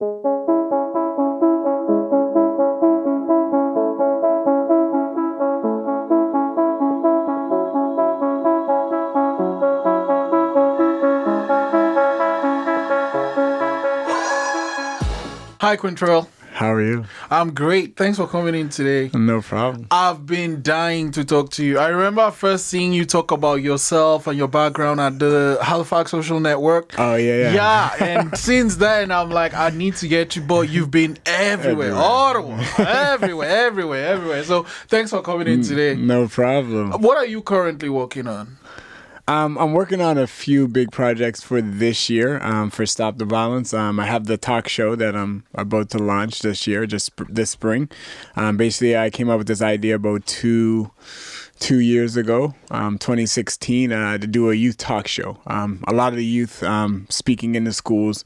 Hi, Quentrel. How are you? I'm great. Thanks for coming in today. No problem. I've been dying to talk to you. I remember first seeing you talk about yourself and your background at the Halifax Social Network. Oh, yeah. Yeah, and since then, I'm like, I need to get you, but you've been everywhere. Ottawa, everywhere. So thanks for coming in today. No problem. What are you currently working on? I'm working on a few big projects for this year for Stop the Violence. I have the talk show that I'm about to launch this year, just this spring. Basically, I came up with this idea about two years ago, 2016, to do a youth talk show. A lot of the youth speaking in the schools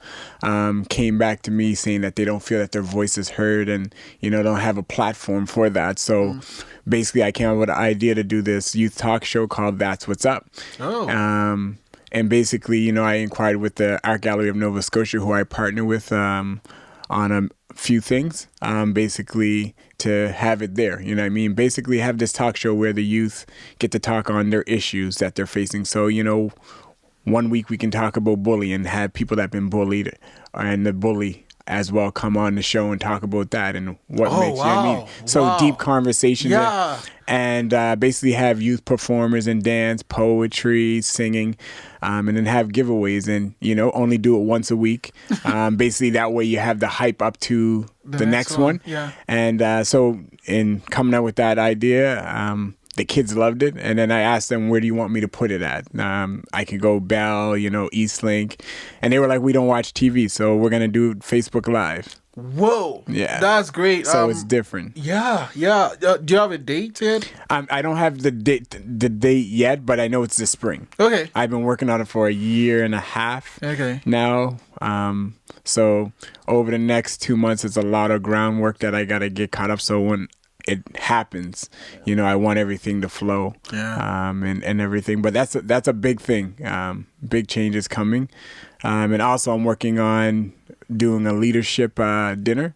came back to me saying that they don't feel that their voice is heard and, don't have a platform for that. So basically, I came up with an idea to do this youth talk show called That's What's Up. Oh. And basically, I inquired with the Art Gallery of Nova Scotia, who I partner with on a few things, basically to have it there. You know what I mean? Basically have this talk show where the youth get to talk on their issues that they're facing. So, 1 week we can talk about bullying, have people that have been bullied and the bully as well come on the show and talk about that and what makes you know what I mean. So deep conversations. Yeah. And basically have youth performers and dance, poetry, singing, and then have giveaways and, only do it once a week. Basically that way you have the hype up to the next one. Yeah. And so in coming up with that idea, the kids loved it. And then I asked them, where do you want me to put it at? I could go Bell, Eastlink. And they were like, we don't watch TV, so we're going to do Facebook Live. Whoa. Yeah. That's great. So it's different. Yeah. Do you have a date yet? I don't have the date yet, but I know it's this spring. Okay. I've been working on it for a year and a half now. So over the next 2 months, it's a lot of groundwork that I got to get caught up. So when it happens, I want everything to flow, and everything. But that's a big thing. Big changes coming, and also I'm working on doing a leadership dinner.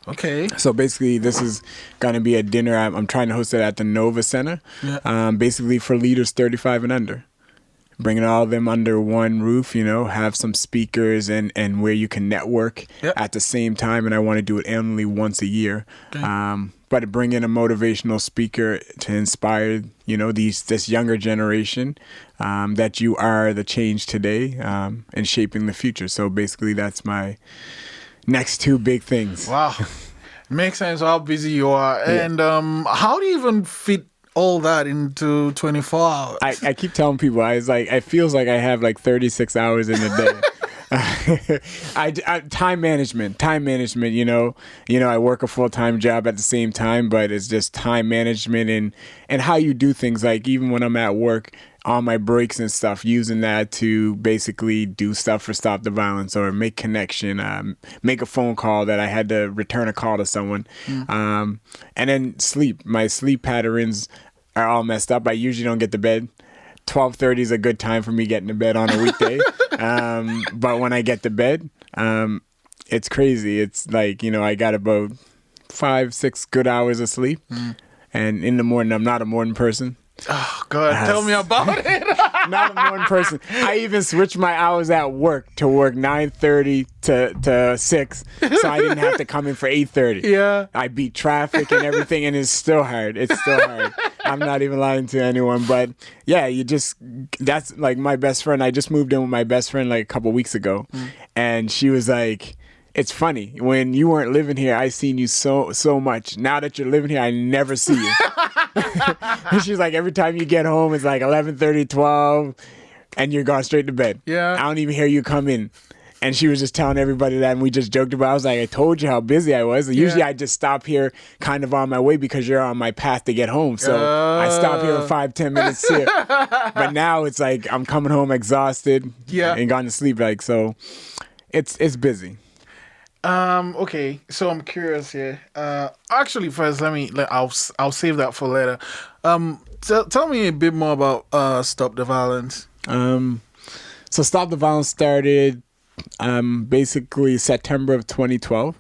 Okay. So basically, this is gonna be a dinner. I'm trying to host it at the Nova Center. Yeah. Basically for leaders 35 and under. Bringing all of them under one roof, have some speakers and where you can network at the same time. And I want to do it only once a year. Okay. But bring in a motivational speaker to inspire, this younger generation that you are the change today and shaping the future. So basically, that's my next two big things. Wow. Makes sense how busy you are. Yeah. And how do you even fit all that into 24 hours? I keep telling people, it feels like I have like 36 hours in a day. Time management, I work a full-time job at the same time, but it's just time management and how you do things. Like even when I'm at work on my breaks and stuff, using that to basically do stuff for Stop the Violence or make connection, make a phone call that I had to return a call to someone. And then sleep. My sleep patterns are all messed up. I usually don't get to bed. 12:30 is a good time for me getting to bed on a weekday. But when I get to bed, it's crazy. It's like, I got about 5-6 good hours of sleep. And in the morning, I'm not a morning person. Oh, God, tell me about it. Not a morning person. I even switched my hours at work to work 9:30 to 6, so I didn't have to come in for 8:30. Yeah. I beat traffic and everything, and it's still hard. I'm not even lying to anyone, but yeah, that's like my best friend. I just moved in with my best friend like a couple weeks ago, and she was like, it's funny, when you weren't living here, I seen you so much. Now that you're living here, I never see you. And she's like, every time you get home, it's like 11:30, 12, and you're gone straight to bed. Yeah. I don't even hear you come in. And she was just telling everybody that, and we just joked about it. I was like, I told you how busy I was. Usually I just stop here kind of on my way because you're on my path to get home. So I stop here for 5-10 minutes here. But now it's like I'm coming home exhausted and gone to sleep. Like, so it's busy. Okay, so I'm curious here. Actually, first, I'll save that for later. Tell me a bit more about Stop the Violence. So Stop the Violence started basically September of 2012.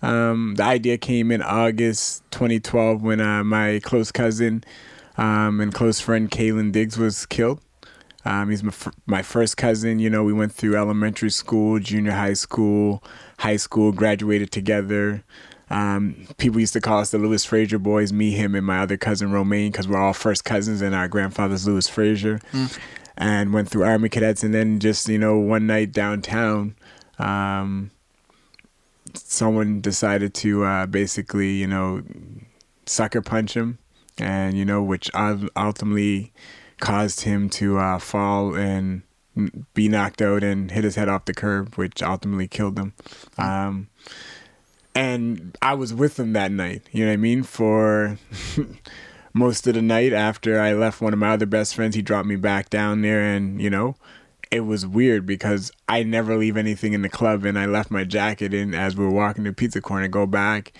The idea came in August 2012 when my close cousin and close friend Kaylin Diggs was killed. He's my first cousin. You know, we went through elementary school, junior high school, graduated together. People used to call us the Lewis Fraser boys, me, him, and my other cousin Romaine, because we're all first cousins and our grandfather's Lewis Fraser. And went through Army cadets, and then just, you know, one night downtown, someone decided to basically, you know, sucker punch him, and, you know, which ultimately caused him to fall and be knocked out and hit his head off the curb, which ultimately killed him. And I was with him that night, you know what I mean? For most of the night after I left one of my other best friends, he dropped me back down there, and, you know, it was weird because I never leave anything in the club, and I left my jacket in as we were walking to Pizza Corner, go back,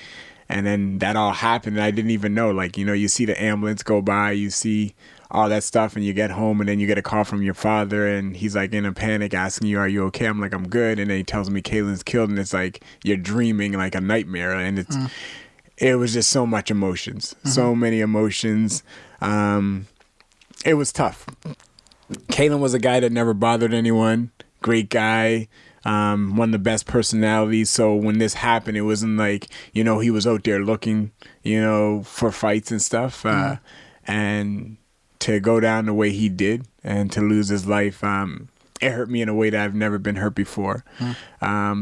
and then that all happened, and I didn't even know. Like, you know, you see the ambulance go by, you see all that stuff, and you get home, and then you get a call from your father, and he's like in a panic asking you, are you okay? I'm like, I'm good. And then he tells me Kaylin's killed, and it's like you're dreaming like a nightmare, and it was just so much emotions, so many emotions. It was tough. Kaylin was a guy that never bothered anyone, great guy, one of the best personalities. So when this happened, it wasn't like, you know, he was out there looking, you know, for fights and stuff, and to go down the way he did and to lose his life, it hurt me in a way that I've never been hurt before.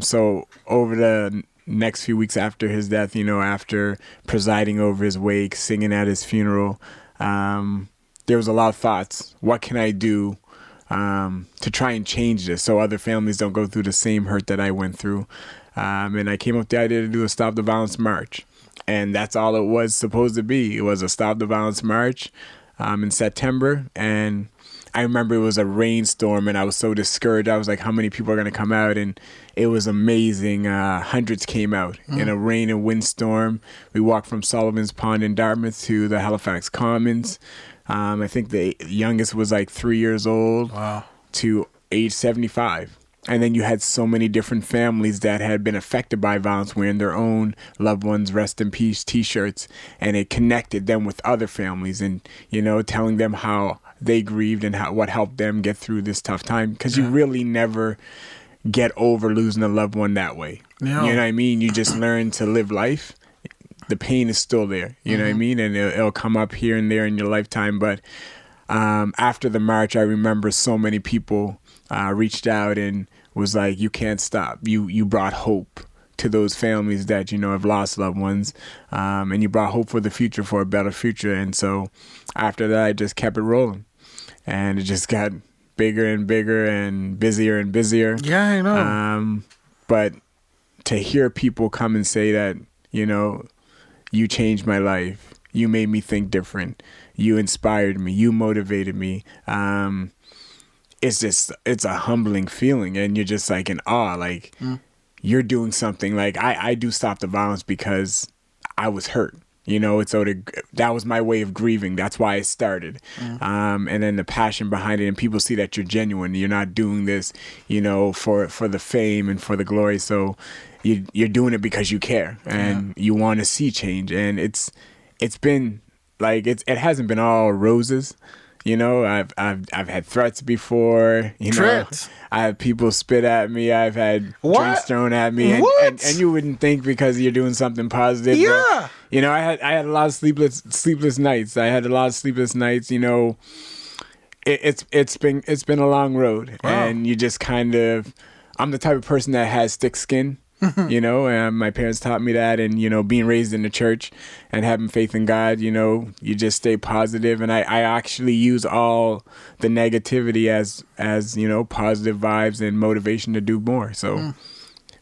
So over the next few weeks after his death, you know, after presiding over his wake, singing at his funeral, there was a lot of thoughts. What can I do to try and change this so other families don't go through the same hurt that I went through? And I came up with the idea to do a Stop the Violence March. And that's all it was supposed to be. It was a Stop the Violence March in September. And I remember it was a rainstorm, and I was so discouraged. I was like, how many people are going to come out? And it was amazing. Hundreds came out in a rain and windstorm. We walked from Sullivan's Pond in Dartmouth to the Halifax Commons. I think the youngest was like 3 years old to age 75. And then you had so many different families that had been affected by violence wearing their own loved ones' rest in peace T-shirts. And it connected them with other families and, you know, telling them how they grieved and what helped them get through this tough time. Because you really never get over losing a loved one that way. Yeah. You know what I mean? You just learn to live life. The pain is still there. You know what I mean? And it'll come up here and there in your lifetime. But after the march, I remember so many people reached out and was like, you can't stop. You brought hope to those families that, you know, have lost loved ones. And you brought hope for the future, for a better future. And so after that, I just kept it rolling. And it just got bigger and bigger and busier and busier. Yeah, I know. But to hear people come and say that, you know, you changed my life. You made me think different. You inspired me. You motivated me. It's a humbling feeling, and you're just like in awe, like you're doing something. Like I do Stop the Violence because I was hurt. You know, that was my way of grieving. That's why I started. And then the passion behind it, and people see that you're genuine. You're not doing this, you know, for the fame and for the glory. So you're doing it because you care and you want to see change. And it's been like it hasn't been all roses. You know, I've had threats before. You know, I have people spit at me. I've had drinks thrown at me, and you wouldn't think because you're doing something positive. Yeah. But, you know, I had a lot of sleepless nights. I had a lot of sleepless nights. You know, it's been a long road, and you just kind of. I'm the type of person that has thick skin. You know, and my parents taught me that, and, you know, being raised in the church and having faith in God, you know, you just stay positive. And I actually use all the negativity as, you know, positive vibes and motivation to do more. So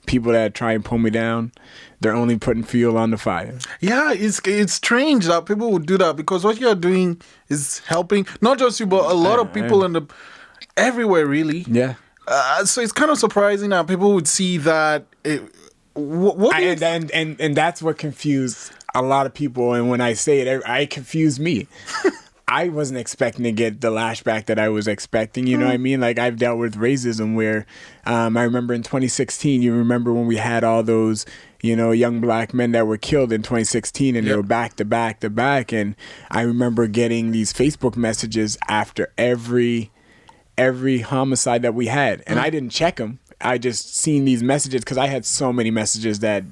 people that try and pull me down, they're only putting fuel on the fire. Yeah, it's strange that people would do that, because what you're doing is helping not just you, but a lot of people everywhere, really. Yeah. So it's kind of surprising that people would see that. And that's what confused a lot of people. And when I say it, I confuse me. I wasn't expecting to get the lashback that I was expecting. You know what I mean? Like, I've dealt with racism where I remember in 2016, you remember when we had all those, you know, young black men that were killed in 2016 and they were back to back to back. And I remember getting these Facebook messages after every homicide that we had. And I didn't check them. I just seen these messages because I had so many messages that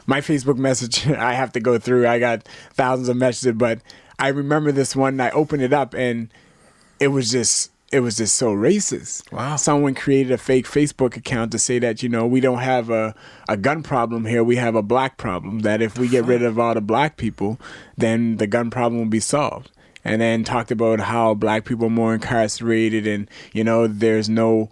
my Facebook message, I have to go through. I got thousands of messages, but I remember this one, I opened it up and it was just so racist. Wow. Someone created a fake Facebook account to say that, you know, we don't have a gun problem here. We have a black problem, that if we get rid of all the black people, then the gun problem will be solved. And then talked about how black people are more incarcerated and, you know, there's no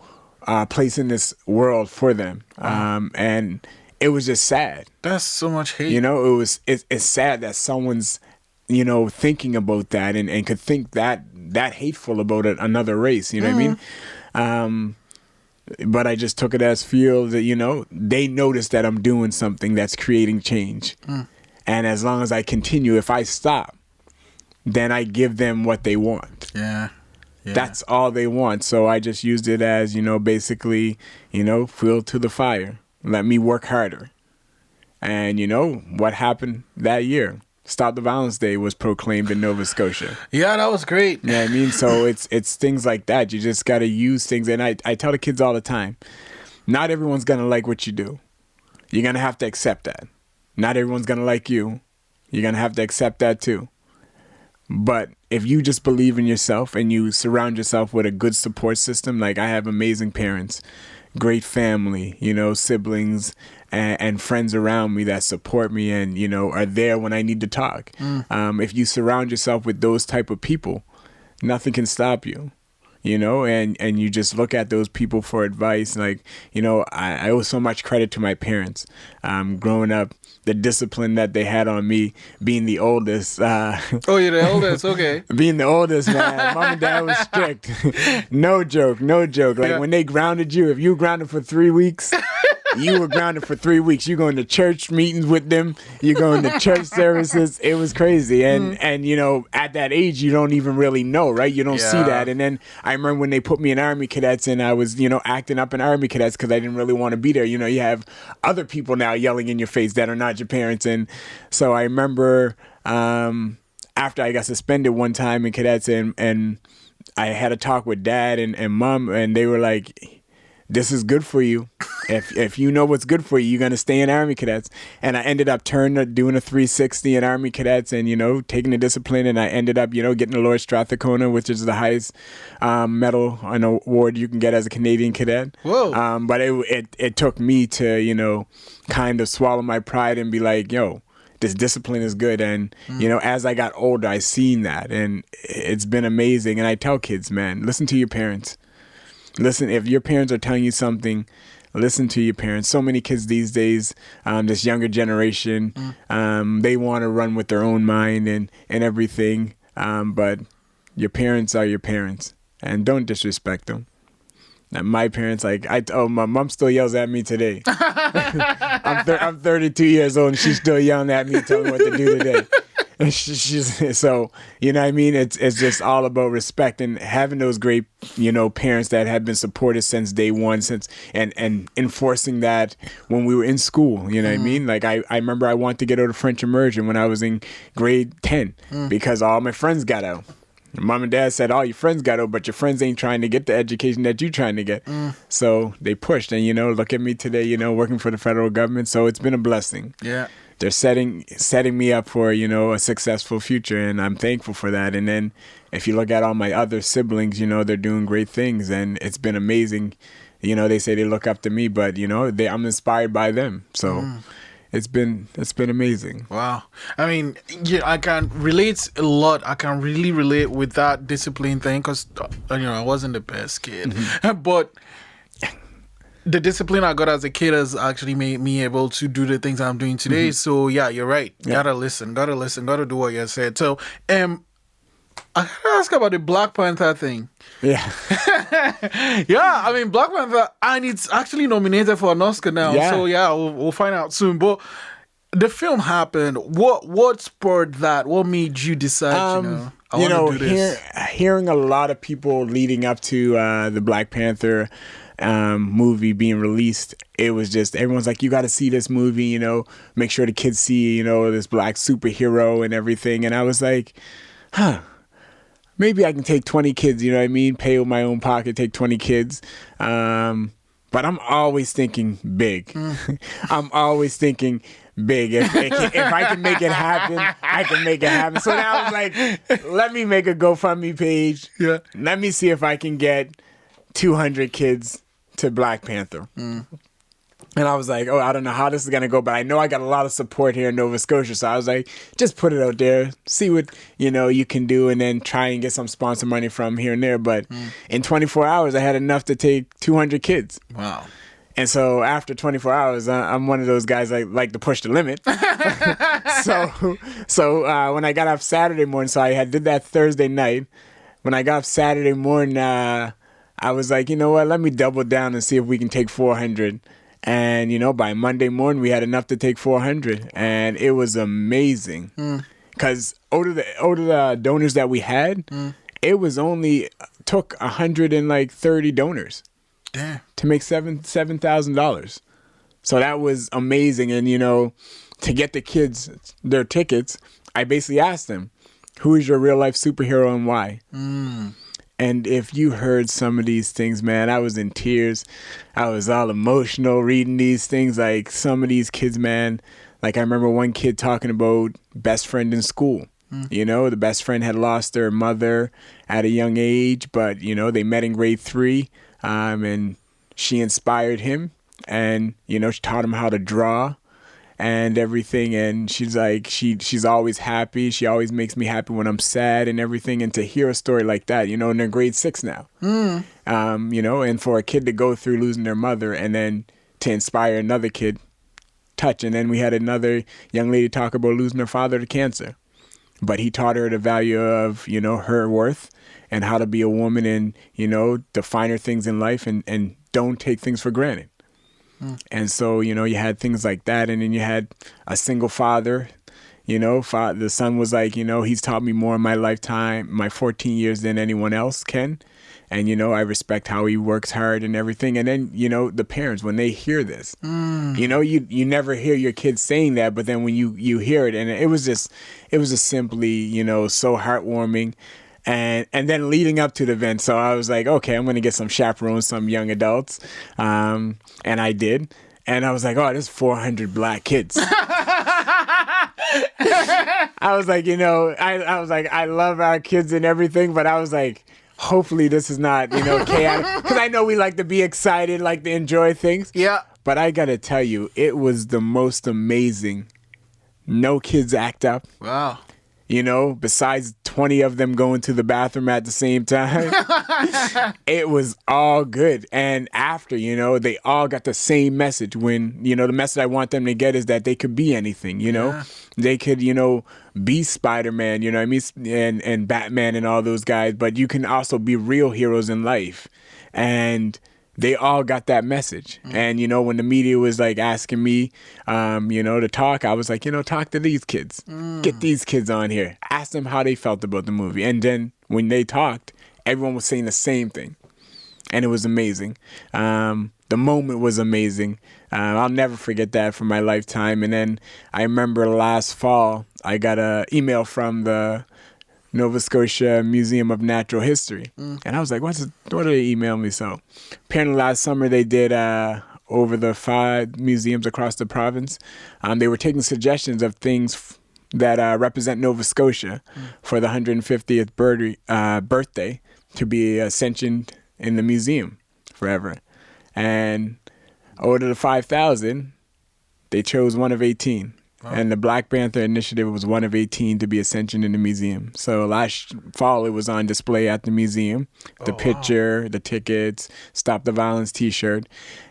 place in this world for them. And it was just sad. That's so much hate. You know, it's sad that someone's, you know, thinking about that and could think that hateful about another race, you know what I mean? But I just took it as feel that, you know, they notice that I'm doing something that's creating change. And as long as I continue, if I stop, then I give them what they want. Yeah. That's all they want. So I just used it as, you know, basically, you know, fuel to the fire. Let me work harder. And, you know, what happened that year? Stop the Violence Day was proclaimed in Nova Scotia. Yeah, that was great. Yeah, I mean, so it's things like that. You just got to use things. And I tell the kids all the time, not everyone's going to like what you do. You're going to have to accept that. Not everyone's going to like you. You're going to have to accept that too. But if you just believe in yourself and you surround yourself with a good support system, like I have amazing parents, great family, you know, siblings and friends around me that support me and, you know, are there when I need to talk. If you surround yourself with those type of people, nothing can stop you, you know, and you just look at those people for advice. Like, you know, I owe so much credit to my parents. Growing up, the discipline that they had on me, being the oldest. Oh, you're the oldest, okay. Being the oldest, man. Mom and dad was strict. No joke. Like when they grounded you, if you were grounded for 3 weeks, you were grounded for 3 weeks. You going to church meetings with them. You going to church services. It was crazy. And you know, at that age, you don't even really know, right? You don't see that. And then I remember when they put me in Army Cadets and I was, you know, acting up in Army Cadets because I didn't really want to be there. You know, you have other people now yelling in your face that are not your parents. And so I remember after I got suspended one time in Cadets and I had a talk with Dad and Mom and they were like, this is good for you. If you know what's good for you, you're going to stay in Army Cadets. And I ended up doing a 360 in Army Cadets and, you know, taking the discipline. And I ended up, you know, getting the Lord Strathcona, which is the highest medal and award you can get as a Canadian cadet. Whoa. But it took me to, you know, kind of swallow my pride and be like, yo, this discipline is good. And, you know, as I got older, I seen that. And it's been amazing. And I tell kids, man, listen to your parents. Listen, if your parents are telling you something, listen to your parents. So many kids these days, this younger generation, they want to run with their own mind and everything. But your parents are your parents, and don't disrespect them. Now, my parents, like, my mom still yells at me today. I'm 32 years old, and she's still yelling at me, telling me what to do today. So, you know what I mean? It's just all about respect and having those great, you know, parents that have been supported since day one, and enforcing that when we were in school, you know what I mean? Like I remember I wanted to get out of French immersion when I was in grade 10 because all my friends got out. Mom and Dad said, all your friends got out, but your friends ain't trying to get the education that you're trying to get. So they pushed, and, you know, look at me today, you know, working for the federal government. So it's been a blessing. Yeah. They're setting me up for, you know, a successful future, and I'm thankful for that. And then if you look at all my other siblings, you know, they're doing great things, and it's been amazing. You know, they say they look up to me, but, you know, I'm inspired by them. So it's been amazing. Wow. I mean, yeah, I can relate a lot. I can really relate with that discipline thing because, you know, I wasn't the best kid. But the discipline I got as a kid has actually made me able to do the things I'm doing today. So, yeah, you're right. Yeah. Gotta listen, gotta do what you said. So, I gotta ask about the Black Panther thing. Yeah. Yeah, I mean, Black Panther, and it's actually nominated for an Oscar now. Yeah. So, yeah, we'll find out soon. But the film happened. What spurred that? What made you decide? I want to do this. Hearing a lot of people leading up to the Black Panther movie being released, it was just everyone's like, you got to see this movie. Make sure the kids see this black superhero and everything. And I was like, maybe I can take 20 kids. You know what I mean? Pay with my own pocket, take 20 kids. But I'm always thinking big. I'm always thinking big. If I can make it happen, I can make it happen. So now I was like, let me make a GoFundMe page. Yeah. Let me see if I can get 200 kids to Black Panther. And I was like, I don't know how this is going to go, but I know I got a lot of support here in Nova Scotia. So I was like, just put it out there, see what, you can do, and then try and get some sponsor money from here and there. But in 24 hours, I had enough to take 200 kids. Wow. And so after 24 hours, I'm one of those guys that like to push the limit. So when I got up Saturday morning, so I did that Thursday night. When I got up Saturday morning, I was like, you know what, let me double down and see if we can take 400. And, by Monday morning, we had enough to take 400. And it was amazing. Because out of the donors that we had, it was only took 130 donors. Damn. To make $7,000. So that was amazing. And, to get the kids their tickets, I basically asked them, who is your real life superhero and why? And if you heard some of these things, man, I was in tears. I was all emotional reading these things. Like some of these kids, man, like I remember one kid talking about best friend in school. The best friend had lost their mother at a young age, but, they met in grade 3. And she inspired him, and she taught him how to draw and everything. And she's like, she's always happy. She always makes me happy when I'm sad and everything. And to hear a story like that, and they're grade 6 now, and for a kid to go through losing their mother and then to inspire another kid, touch. And then we had another young lady talk about losing her father to cancer, but he taught her the value of her worth and how to be a woman and, the finer things in life and don't take things for granted. And so, you had things like that. And then you had a single father, the son was like, he's taught me more in my lifetime, my 14 years than anyone else can. And, I respect how he works hard and everything. And then, the parents, when they hear this, you never hear your kids saying that. But then when you hear it, and it was just simply, so heartwarming. And then leading up to the event, so I was like, okay, I'm going to get some chaperones, some young adults. And I did. And I was like, there's 400 black kids. I was like, I was like, I love our kids and everything, but I was like, hopefully this is not, chaotic. Because I know we like to be excited, like to enjoy things. Yeah. But I got to tell you, it was the most amazing. No kids act up. Wow. Besides 20 of them going to the bathroom at the same time, it was all good. And after, they all got the same message when, the message I want them to get is that they could be anything, Yeah. They could, be Spider-Man, and Batman and all those guys, but you can also be real heroes in life. And they all got that message. And, when the media was like asking me, to talk, I was like, talk to these kids. Get these kids on here. Ask them how they felt about the movie. And then when they talked, everyone was saying the same thing. And it was amazing. The moment was amazing. I'll never forget that for my lifetime. And then I remember last fall, I got an email from the Nova Scotia Museum of Natural History. And I was like, what did they email me? So apparently last summer they did over the 5 museums across the province. They were taking suggestions of things that represent Nova Scotia for the 150th birthday to be ascensioned in the museum forever. And out of the 5,000, they chose one of 18. Wow. And the Black Panther initiative was one of 18 to be ascensioned in the museum. So last fall, it was on display at the museum. The picture, the tickets, Stop the Violence T-shirt.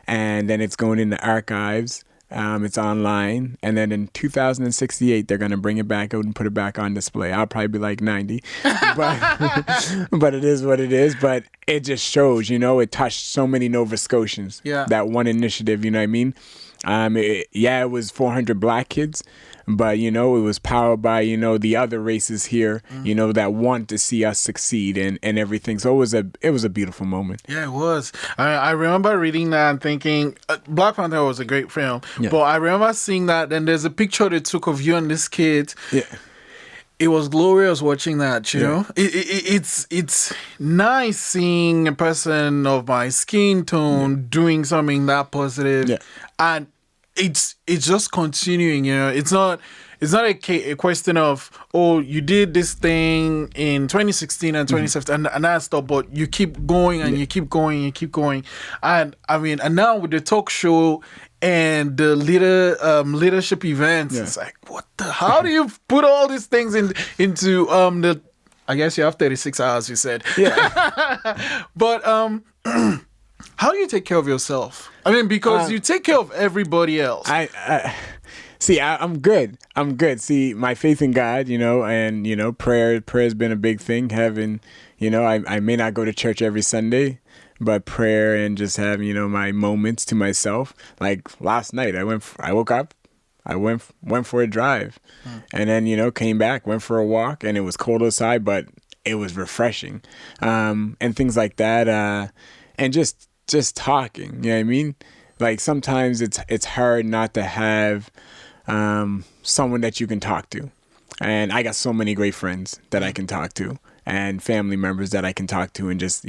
And then it's going in the archives. It's online. And then in 2068, they're going to bring it back out and put it back on display. I'll probably be like 90. But it is what it is. But it just shows, it touched so many Nova Scotians. Yeah. That one initiative, you know what I mean? It was 400 black kids, but it was powered by the other races here, that want to see us succeed and everything. So it was a beautiful moment. Yeah, it was. I remember reading that and thinking Black Panther was a great film, but I remember seeing that, and there's a picture they took of you and this kid. Yeah. It was glorious watching that, you know. It's nice seeing a person of my skin tone doing something that positive, and it's just continuing. It's not a question of, oh, you did this thing in 2016 and 2017 and that stuff, but you keep going and you keep going and you keep going, and and now with the talk show and the leadership events, it's like, how do you put all these things into the, I guess you have 36 hours, you said. Yeah. But how do you take care of yourself? Because you take care of everybody else. I'm good. See, my faith in God, and prayer's been a big thing. Having, I may not go to church every Sunday, but prayer and just have, my moments to myself. Like last night, I woke up, I went for a drive, and then, came back, went for a walk, and it was cold outside, but it was refreshing. And things like that. And just talking, you know what I mean? Like sometimes it's hard not to have someone that you can talk to. And I got so many great friends that I can talk to and family members that I can talk to, and just,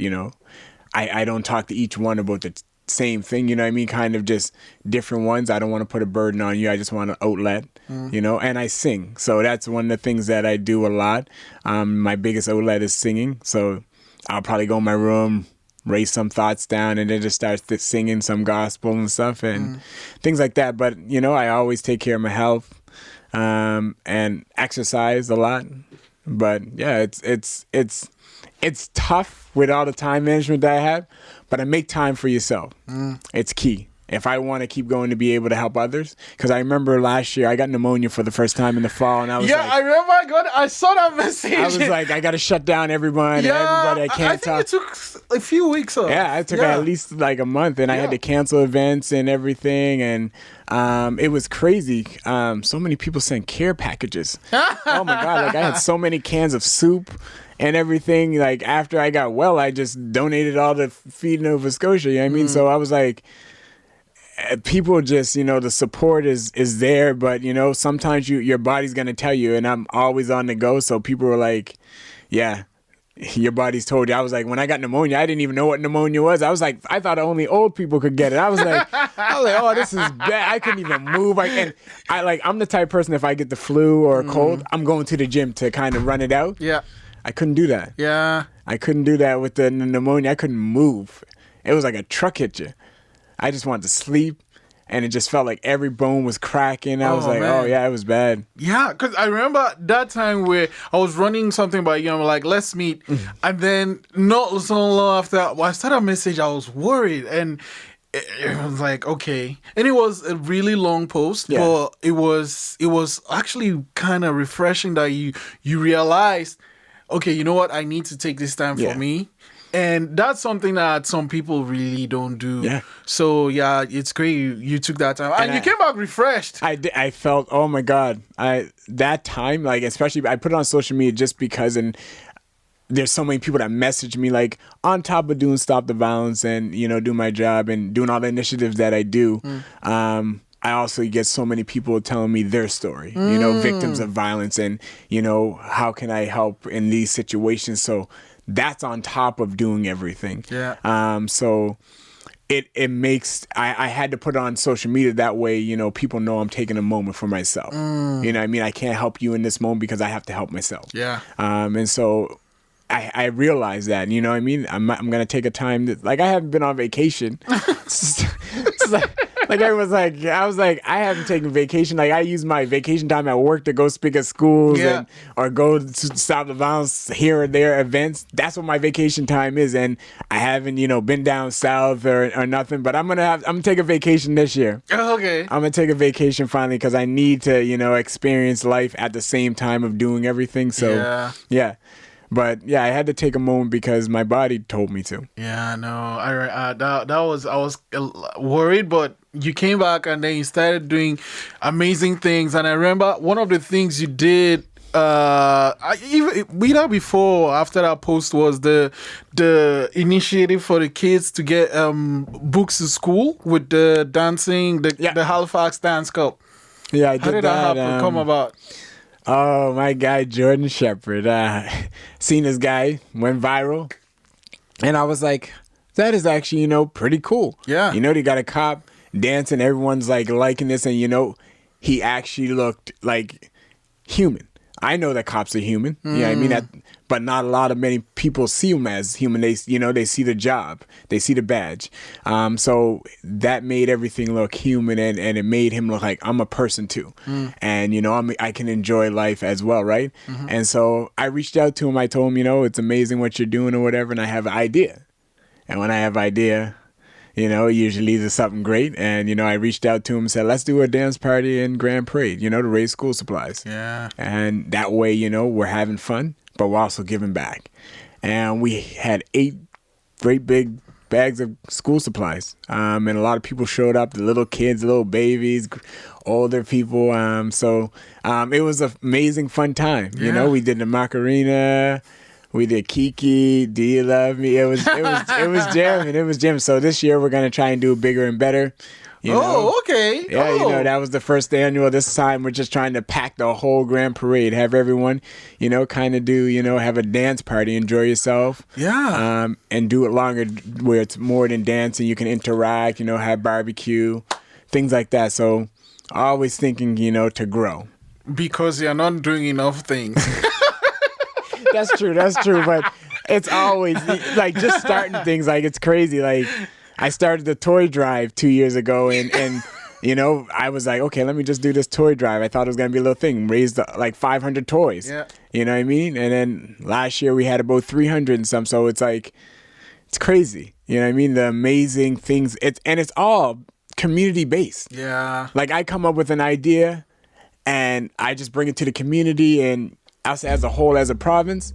I don't talk to each one about the same thing, you know what I mean? Kind of just different ones. I don't want to put a burden on you. I just want an outlet, and I sing. So that's one of the things that I do a lot. My biggest outlet is singing. So I'll probably go in my room, raise some thoughts down, and then just start singing some gospel and stuff and things like that. But, I always take care of my health and exercise a lot. But yeah, it's tough with all the time management that I have, but I make time for yourself. It's key. If I want to keep going to be able to help others, because I remember last year I got pneumonia for the first time in the fall, and I was I remember I saw that message. I was like, I got to shut down everybody. I can't talk. I think it took a few weeks off. Yeah, it took at least like a month, and I had to cancel events and everything, and it was crazy. So many people sent care packages. Oh my God, like I had so many cans of soup and everything. Like after I got well, I just donated all to Feed Nova Scotia. You know what I mean? So I was like, people just, the support is there, but sometimes your body's gonna tell you, and I'm always on the go. So people were like, yeah, your body's told you. I was like, when I got pneumonia, I didn't even know what pneumonia was. I was like, I thought only old people could get it. I was like, oh, this is bad. I couldn't even move. I'm the type of person, if I get the flu or a cold, I'm going to the gym to kind of run it out. Yeah. I couldn't do that. Yeah. I couldn't do that with the pneumonia. I couldn't move. It was like a truck hit you. I just wanted to sleep, and it just felt like every bone was cracking. I was like, man. Oh, yeah, it was bad. Yeah, because I remember that time where I was running something by you, and I'm like, let's meet. And then not so long after, I started a message, I was worried, and it was like, okay. And it was a really long post, but it was actually kind of refreshing that you realized, okay, you know what? I need to take this time for me. And that's something that some people really don't do. Yeah. So, yeah, it's great you took that time. And you came back refreshed. I felt, oh, my God. That time, like, especially, I put it on social media just because, and there's so many people that message me, like, on top of doing Stop the Violence and, do my job and doing all the initiatives that I do, I also get so many people telling me their story, victims of violence, and, how can I help in these situations? So that's on top of doing everything. Yeah. So it makes, I had to put it on social media that way, people know I'm taking a moment for myself. You know what I mean? I can't help you in this moment because I have to help myself. Yeah. And so I realized that, you know what I mean? I'm going to take a time I haven't been on vacation. Like everyone's like, I was like, I haven't taken vacation. Like I use my vacation time at work to go speak at schools or go to Stop the Violence here or there events. That's what my vacation time is. And I haven't, been down south or nothing, but I'm going to take a vacation this year. Okay. I'm going to take a vacation finally because I need to, experience life at the same time of doing everything. So yeah. But yeah, I had to take a moment because my body told me to. Yeah, no, I was worried, but you came back and then you started doing amazing things. And I remember one of the things you did, even before or after that post, was the initiative for the kids to get books to school with the dancing, the Halifax Dance Cup. Yeah, I did. How did that happen? Come about? Oh, my guy Jordan Shepard, seen this guy, went viral, and I was like, that is actually, pretty cool. Yeah. They got a cop dancing, everyone's like liking this, and he actually looked like human. I know that cops are human, I mean, but not a lot of many people see them as human. They see the job, they see the badge. So that made everything look human, and it made him look like I'm a person too. And, I can enjoy life as well, right? And so I reached out to him. I told him, it's amazing what you're doing or whatever, and I have an idea. And when I have an idea, it usually leads to something great. And, I reached out to him and said, let's do a dance party in Grand Parade, to raise school supplies. Yeah. And that way, we're having fun, but we're also giving back. And we had 8 great big bags of school supplies. And a lot of people showed up, the little kids, little babies, older people. So it was an amazing, fun time. Yeah. We did the Macarena. We did Kiki, Do You Love Me? It was jamming. It was jamming. So this year we're gonna try and do bigger and better. Okay. Yeah, that was the first annual. This time we're just trying to pack the whole Grand Parade, have everyone, kind of do, have a dance party, enjoy yourself. Yeah. And do it longer where it's more than dancing. You can interact, have barbecue, things like that. So always thinking, to grow. Because you're not doing enough things. That's true. But it's always like just starting things. Like it's crazy. Like I started the toy drive 2 years ago, and I was like, okay, let me just do this toy drive. I thought it was gonna be a little thing. Raised like 500 toys. Yeah. You know what I mean? And then last year we had about 300 and some. So it's like it's crazy. You know what I mean? The amazing things. It's all community based. Yeah. Like I come up with an idea, and I just bring it to the community and us as a whole, as a province,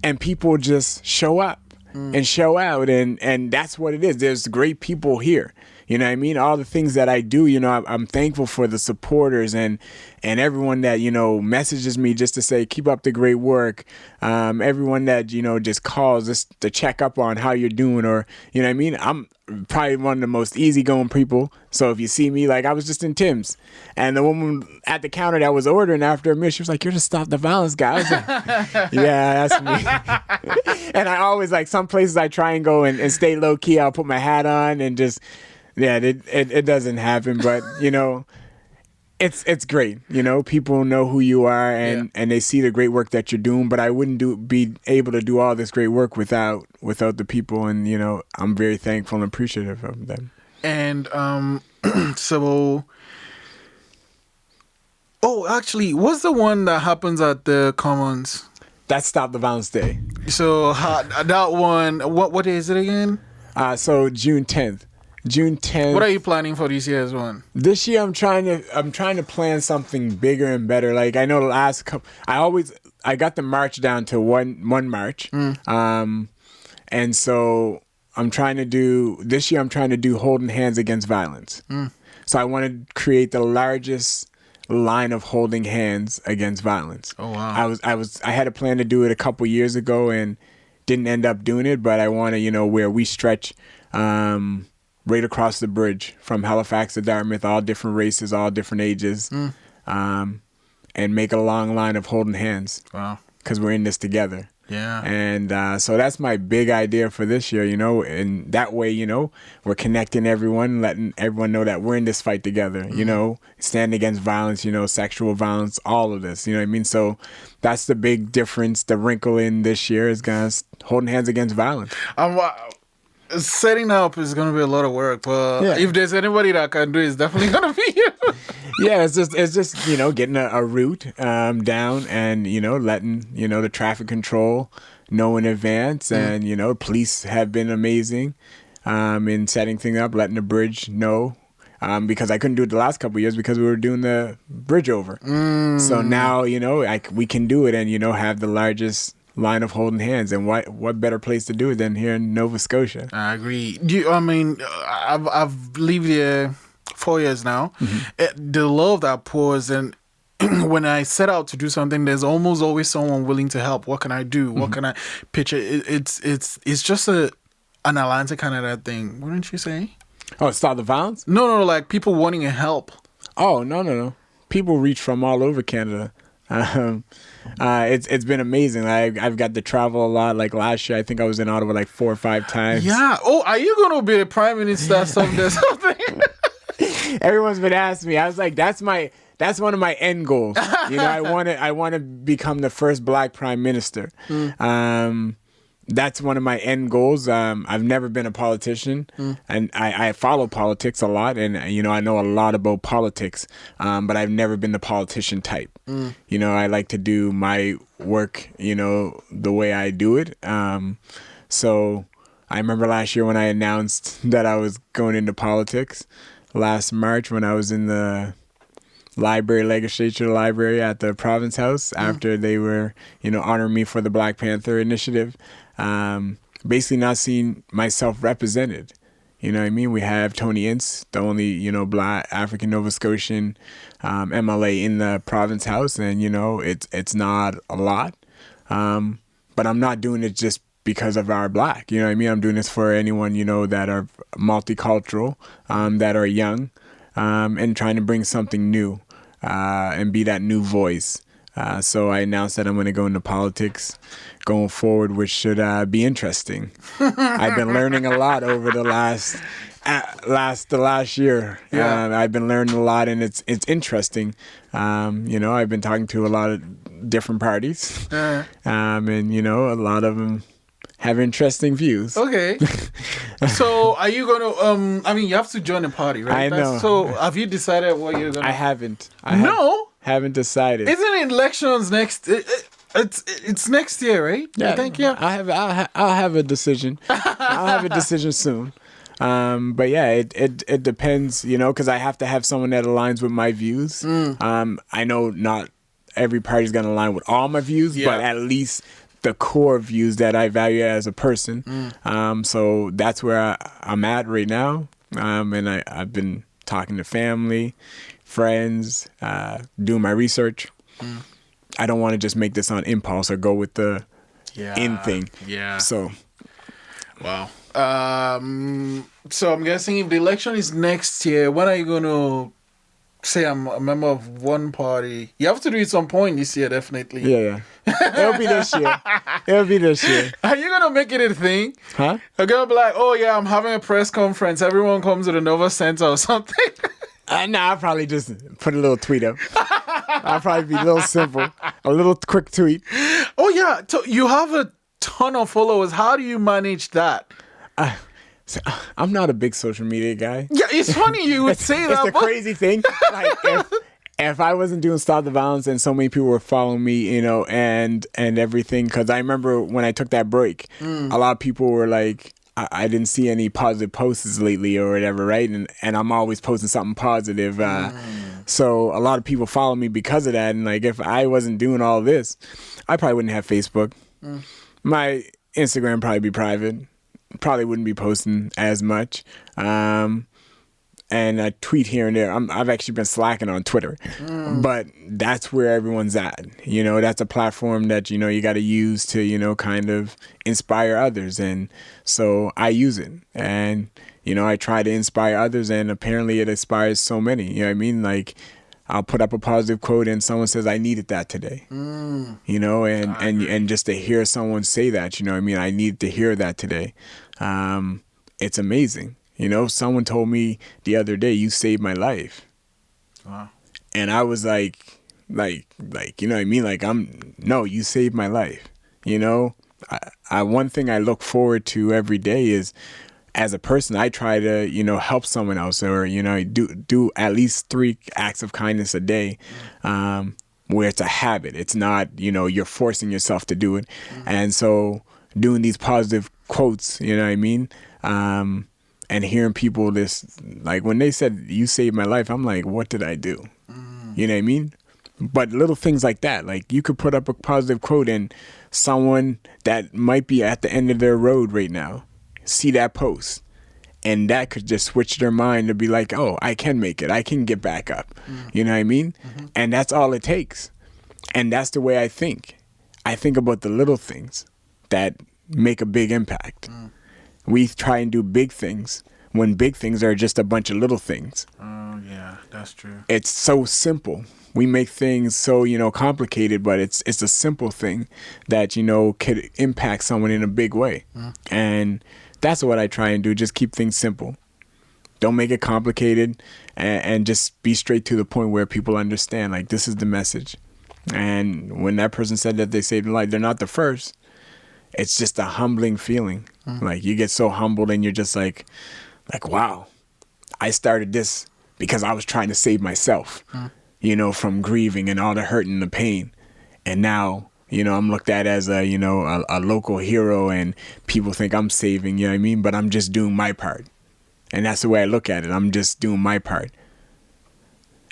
and people just show up and show out, and that's what it is. There's great people here. You know what I mean? All the things that I do, I'm thankful for the supporters and everyone that, messages me just to say, keep up the great work. Everyone that, just calls just to check up on how you're doing, or, you know what I mean? I'm probably one of the most easygoing people. So if you see me, like I was just in Tim's, and the woman at the counter that was ordering after a meal, she was like, "You're the Stop the Violence guy." I was like, yeah, that's me. And I always, like, some places I try and go and stay low key. I'll put my hat on and just, it doesn't happen, but it's great. People know who you are, and they see the great work that you're doing. But I wouldn't be able to do all this great work without the people, and I'm very thankful and appreciative of them. And so, actually, what's the one that happens at the Commons? That's Stop the Violence Day. So that one, what day is it again? So June 10th. June 10th. What are you planning for this year's one? This year, I'm trying to plan something bigger and better. Like I know the last couple, I got the march down to one march, and so this year I'm trying to do holding hands against violence. So I want to create the largest line of holding hands against violence. Oh wow! I had a plan to do it a couple years ago and didn't end up doing it, but I want to where we stretch. Right across the bridge from Halifax to Dartmouth, all different races, all different ages, and make a long line of holding hands. Wow. Because we're in this together. Yeah. And so that's my big idea for this year, and that way, we're connecting everyone, letting everyone know that we're in this fight together, standing against violence, sexual violence, all of this, you know what I mean? So that's the big difference. The wrinkle in this year is holding hands against violence. Setting up is going to be a lot of work, but if there's anybody that can do it, it's definitely going to be you. Yeah, it's just getting a route down, and letting the traffic control know in advance, and police have been amazing in setting things up, letting the bridge know. Because I couldn't do it the last couple of years because we were doing the bridge over. So now, we can do it and, have the largest line of holding hands. And what better place to do it than here in Nova Scotia? I agree. I've lived here 4 years now. The love that pours, and when I set out to do something, there's almost always someone willing to help. What can I do? What can I pitch? It's just an Atlanta Canada thing, wouldn't you say? Oh, stop the violence? No, like people wanting to help. Oh, no. People reach from all over Canada. It's been amazing. I've got to travel a lot. Like last year, I think I was in Ottawa like 4 or 5 times. Yeah. Oh, are you going to be the Prime Minister someday? Something? Everyone's been asking me. I was like, that's one of my end goals. I want to become the first Black Prime Minister. That's one of my end goals. I've never been a politician, and I follow politics a lot, and I know a lot about politics, but I've never been the politician type. I like to do my work, the way I do it. So I remember last year when I announced that I was going into politics last March when I was in the legislature library at the province house after they were, honoring me for the Black Panther initiative. Basically not seeing myself represented. You know what I mean? We have Tony Ince, the only, Black African Nova Scotian MLA in the province house, and it's not a lot. But I'm not doing it just because of our Black. You know what I mean? I'm doing this for anyone, that are multicultural, that are young, and trying to bring something new and be that new voice. So I announced that I'm going to go into politics going forward, which should be interesting. I've been learning a lot over the last year. I've been learning a lot, and it's interesting. I've been talking to a lot of different parties, and a lot of them have interesting views. Okay. So are you going to, you have to join the party, right? I know. So have you decided what you're going to... I haven't. Haven't decided. Isn't elections next... It's next year, right? Yeah. I think, yeah. I'll have a decision. I'll have a decision soon. But yeah, it depends, because I have to have someone that aligns with my views. I know not every party's going to align with all my views, but at least the core views that I value as a person. So that's where I'm at right now. And I've been talking to family, friends, doing my research. I don't want to just make this on impulse or go with the in thing. Yeah. So, wow. So I'm guessing if the election is next year, when are you going to say I'm a member of one party? You have to do it some point this year, definitely. Yeah. It'll be this year. Are you going to make it a thing? Huh? You're going to be like, oh yeah, I'm having a press conference. Everyone comes to the Nova Center or something. No, I'll probably just put a little tweet up. I'll probably be a little simple. A little quick tweet. Oh, yeah. So you have a ton of followers. How do you manage that? I'm not a big social media guy. Yeah, it's funny you would say that. It's the crazy thing. Like, if I wasn't doing Stop the Violence and so many people were following me, and everything, because I remember when I took that break, a lot of people were like, I didn't see any positive posts lately or whatever, right? And I'm always posting something positive. So a lot of people follow me because of that. And like, if I wasn't doing all this, I probably wouldn't have Facebook. My Instagram would probably be private. Probably wouldn't be posting as much. And I tweet here and there. I've actually been slacking on Twitter. But that's where everyone's at. That's a platform that, you got to use to, kind of inspire others. And so I use it. And, I try to inspire others. And apparently it inspires so many. You know what I mean? Like, I'll put up a positive quote and someone says, I needed that today. And just to hear someone say that, I needed to hear that today. It's amazing. Someone told me the other day, you saved my life. Wow. And I was like, you know what I mean? Like, no, you saved my life. One thing I look forward to every day is, as a person, I try to, help someone else or, do at least 3 acts of kindness a day, where it's a habit. It's not, you're forcing yourself to do it. And so doing these positive quotes, you know what I mean? And hearing people like when they said, you saved my life, I'm like, what did I do? You know what I mean? But little things like that, like you could put up a positive quote and someone that might be at the end of their road right now, see that post. And that could just switch their mind to be like, oh, I can make it. I can get back up. You know what I mean? And that's all it takes. And that's the way I think. I think about the little things that make a big impact. We try and do big things when big things are just a bunch of little things. Oh, yeah, that's true. It's so simple. We make things so, complicated, but it's a simple thing that, could impact someone in a big way. And that's what I try and do. Just keep things simple. Don't make it complicated, and just be straight to the point where people understand, like, this is the message. And when that person said that they saved a life, they're not the first. It's just a humbling feeling. Like, you get so humbled and you're just like, wow, I started this because I was trying to save myself, from grieving and all the hurt and the pain. And now, I'm looked at as a local hero, and people think I'm saving, you know what I mean? But I'm just doing my part. And that's the way I look at it. I'm just doing my part.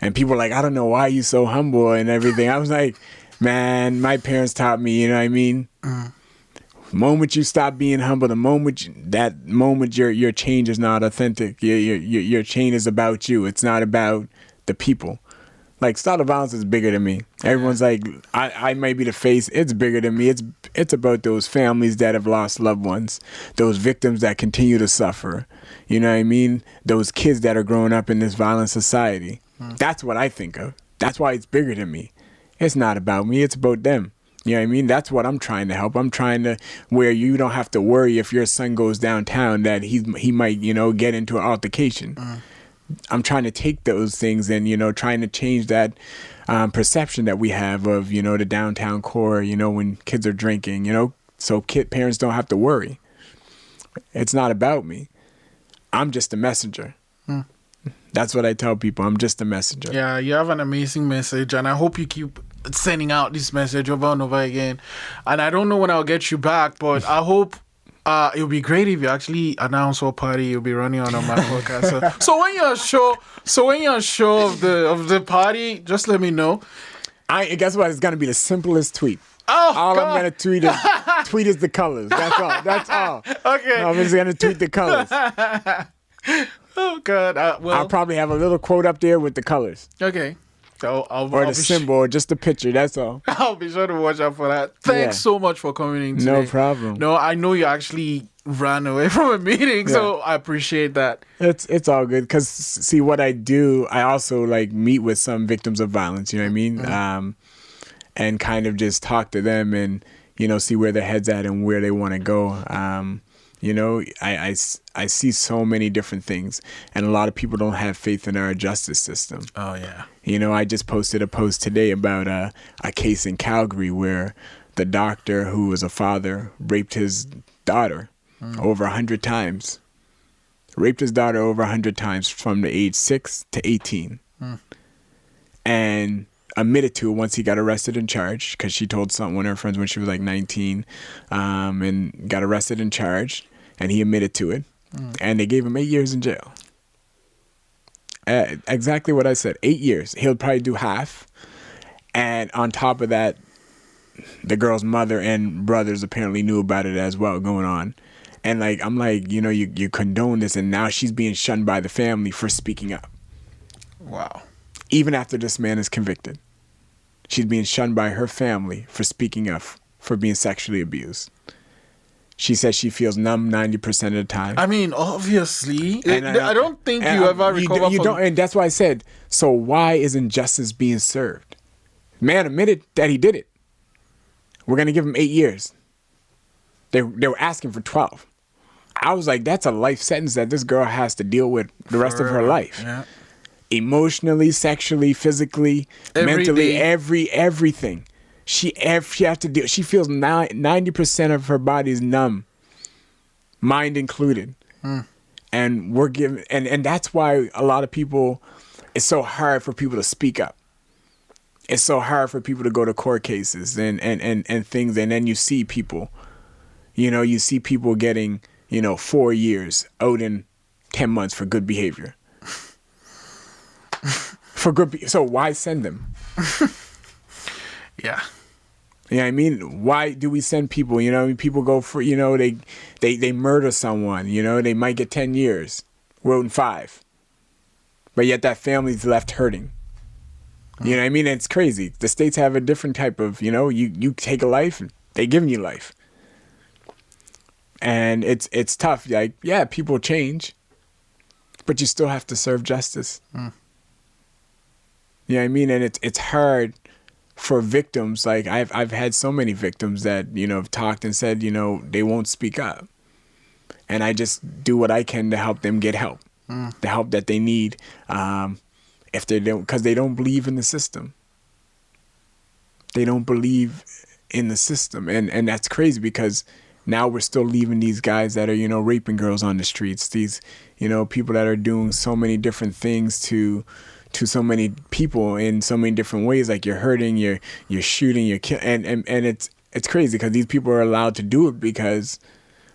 And people are like, I don't know why you so humble and everything. I was like, man, my parents taught me, you know what I mean? The moment you stop being humble, that moment your change is not authentic. Your change is about you. It's not about the people. Like, style of violence is bigger than me. Everyone's like, I might be the face. It's bigger than me. It's about those families that have lost loved ones, those victims that continue to suffer. You know what I mean? Those kids that are growing up in this violent society. That's what I think of. That's why it's bigger than me. It's not about me. It's about them. You know what I mean? That's what I'm trying to help. I'm trying to where you don't have to worry if your son goes downtown that he might, get into an altercation. I'm trying to take those things and, trying to change that perception that we have of, the downtown core, when kids are drinking, so parents don't have to worry. It's not about me. I'm just a messenger. That's what I tell people. I'm just a messenger. Yeah, you have an amazing message, and I hope you keep sending out this message over and over again. And I don't know when I'll get you back, but I hope it would be great if you actually announce what party you'll be running on my podcast. So when you're sure of the party, just let me know. Guess what? It's gonna be the simplest tweet. Oh, all God. I'm gonna tweet is the colors. That's all. Okay. I'm just gonna tweet the colors. Oh God. I'll probably have a little quote up there with the colors. Okay. So I'll the symbol, or just the picture. That's all. I'll be sure to watch out for that. Thanks so much for coming in today. No problem. No, I know you actually ran away from a meeting, so I appreciate that. It's all good, because see what I do, I also meet with some victims of violence. You know what I mean? And kind of just talk to them and see where their head's at and where they want to go. I see so many different things, and a lot of people don't have faith in our justice system. Oh, yeah. I just posted a post today about a case in Calgary where the doctor who was a father raped his daughter over 100 times. Raped his daughter over 100 times from the age 6 to 18. And admitted to it once he got arrested and charged, because she told one of her friends when she was 19, and got arrested and charged, and he admitted to it. And they gave him 8 years in jail. Exactly what I said. 8 years. He'll probably do half. And on top of that, the girl's mother and brothers apparently knew about it as well going on. And I'm like, you condone this, and now she's being shunned by the family for speaking up. Wow. Even after this man is convicted, she's being shunned by her family for speaking up, for being sexually abused. She says she feels numb 90% of the time. I mean, obviously. I don't think you ever recover from... And that's why I said, so why isn't justice being served? Man admitted that he did it. We're going to give him 8 years. They were asking for 12. I was like, that's a life sentence that this girl has to deal with the rest of her life. Yeah. Emotionally, sexually, physically, mentally, everything. She has to deal. She feels 90% of her body is numb, mind included. And we're giving, and that's why a lot of people, it's so hard for people to speak up. It's so hard for people to go to court cases and things, and then you see people, you see people getting 4 years out in 10 months for good behavior. So why send them? Yeah. You know what I mean? Why do we send people? You know, people go for, you know, they murder someone, you know, they might get 10 years. We're in 5. But yet that family's left hurting. You know what I mean? It's crazy. The states have a different type of, you know, you take a life, they giving you life. And it's tough. Like, yeah, people change, but you still have to serve justice. You know what I mean? And it's hard for victims. Like, I've had so many victims that, you know, have talked and said, you know, they won't speak up. And I just do what I can to help them get help, the help that they need. If they don't, because they don't believe in the system. They don't believe in the system. And that's crazy, because now we're still leaving these guys that are, you know, raping girls on the streets. These, you know, people that are doing so many different things to so many people in so many different ways. Like, you're hurting, you're shooting, you're killing. And it's crazy, because these people are allowed to do it because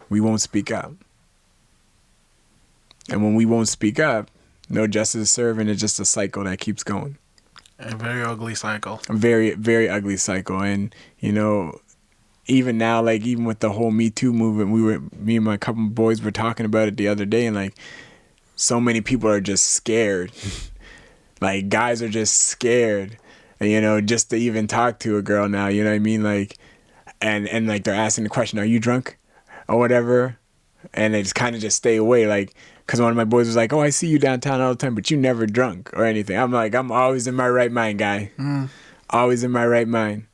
we won't speak up. And when we won't speak up, no justice is served, and it's just a cycle that keeps going. A very ugly cycle. A very, very ugly cycle. And, you know, even now, like, even with the whole Me Too movement, me and my couple of boys were talking about it the other day, and, like, so many people are just scared. Like, guys are just scared, and, you know, just to even talk to a girl now, you know what I mean? Like, and like, they're asking the question, are you drunk? Or whatever. And they just kind of just stay away, like, because one of my boys was like, oh, I see you downtown all the time, but you never drunk or anything. I'm like, I'm always in my right mind, guy. Always in my right mind.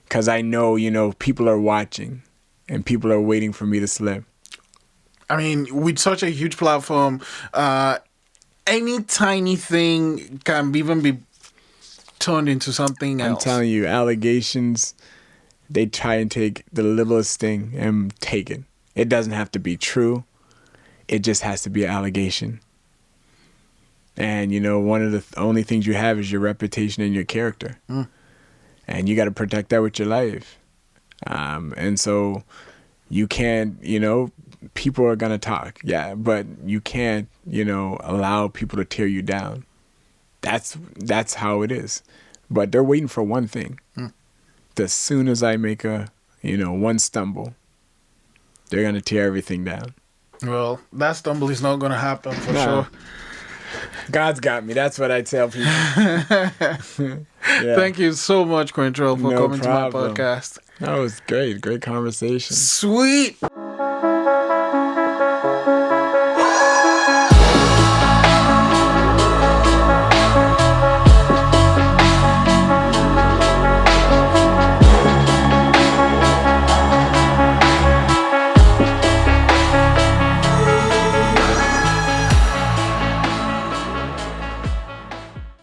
Because I know, you know, people are watching and people are waiting for me to slip. I mean, with such a huge platform, any tiny thing can even be turned into something else. I'm telling you, allegations, they try and take the littlest thing and take it. It doesn't have to be true. It just has to be an allegation. And, you know, one of the only things you have is your reputation and your character. And you got to protect that with your life. And so you can't, you know, people are going to talk. Yeah, but you can't, you know, allow people to tear you down. That's how it is. But they're waiting for one thing. As soon as I make a, you know, one stumble, they're going to tear everything down. Well, that stumble is not going to happen for sure. God's got me. That's what I tell people. Yeah. Thank you so much, Quentrel, for coming to my podcast. That was great. Great conversation. Sweet.